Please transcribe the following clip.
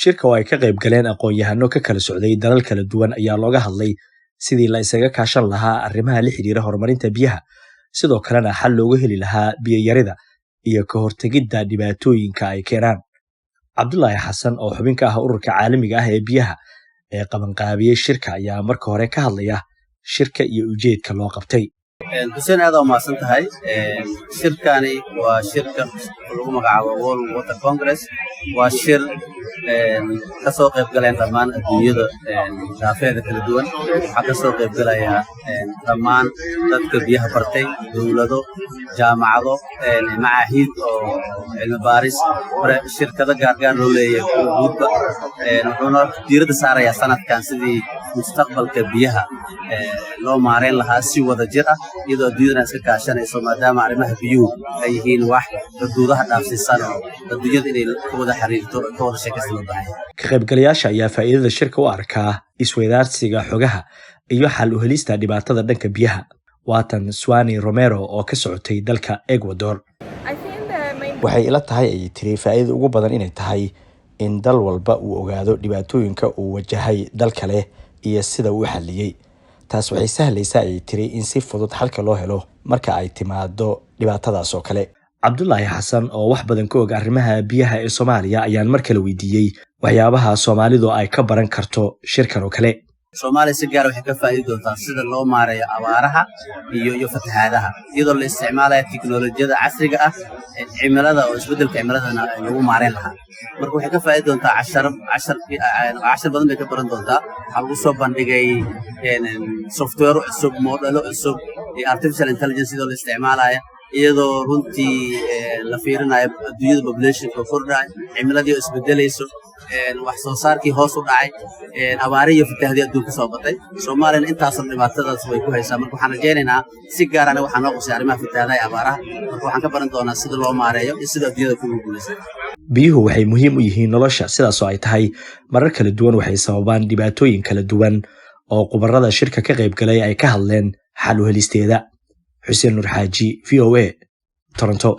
shirka oo ay ka qayb galeen aqoon-yahano ka kala socday dalal kala duwan ayaa looga hadlay sidii la isaga kaashan lahaa arrimaha la xiriira horumarinta biyaha, sidoo kalena xal loogu heli lahaa biyo yarida iyo ka hortagidda dhibaatooyinka ay keenaan. Cabdullaahi Xasan oo xubin ka ah ururka caalamiga ah ee biyaha ee qabanqaabiyey shirka ayaa marka hore ka hadlaya shirka iyo ujeedka loo qabtay. Xuseen aad u mahadsan tahay. Shirkani waa shirka lagu magacaabo World Water Congress. Waa shir ka soo qayb galeen dhammaan adduunyada daafeeda kala duwan. Waxaa ka soo qayb galaya dhammaan dadka biyaha bartay, dowlado, jaamacado, macaahiid oo cilmi baaris, shirkado gaargaar loo leeyahay guudba. Wuxuuna diiradda saarayaa sanadkan sidii mustaqbalka biyaha loo maareyn lahaa si wada jir ah iyadoo adduunyada iska kaashanayso maadaama arrimaha biyuhu ay yihiin wax xuduudaha dhaafsiisan oo adduunyada inay ka wada xiriirto ka wada sheekaysan loo baahan yahay. Ka qaybgalayaasha ayaa faa'iidada shirka u arkaa isweydaarsiga xogaha iyo xal u helista dhibaatada dhanka biyaha. Waatan Swani Romero oo ka socotay dalka Ecuador. Waxay ila tahay ay tiri faa'iidada ugu badan inay tahay in dal walba uu ogaado dhibaatooyinka uu wajahay dal kale iyo sida uu xalliyay. taas waxay sahlaysaa ay tiri in si fudud xalka loo helo marka ay timaado dhibaatadaas oo kale. Cabdullaahi Xasan oo wax badan ka og arrimaha biyaha ee Soomaaliya ayaan mar kale weydiiyey waxyaabaha Soomaalidu ay ka baran karto shirkan oo kale. Soomaaliya si gaar ah waxay ka faa'iidi doontaa sida loo maareeyo abaaraha iyo fatahaadaha iyadoo la isticmaalayo tiknoolajiyada casriga ah cimilada oo isbeddelka cimiladana lagu maareyn lahaa. Marka waxay ka faa'iidi doontaa cashar badan bay ka baran doontaa. Waxaa lagu soo bandhigay software cusub, moodalo cusub iyo artificial intelligence iyadoo la isticmaalayo iyadoo runtii la fiirinayo adduunyada populationka kordhaya, cimiladii oo isbedelayso, wax soo saarkii hoos u dhacay, abaarihi iyo fatahaadii adduunka soo batay. Soomaaliyana intaas dhibaatadaas way ku haysaa. Marka waxaan rajaynaynaa si gaar ah waxaan noo qosay arrimaha fatahaadaha iyo abaaraha. Marka waxaan ka baran doonaa sida loo maareeyo iyo sida adduunyada ku guulaysan. Biyuhu waxay muhiim u yihiin nolosha, sidaas oo ay tahay marar kala duwan waxay sababaan dhibaatooyin kala duwan oo khubarada shirka ka qayb galay ay ka hadleen xal u helisteeda. Xuseen Nur Xaaji, VOA, Toronto.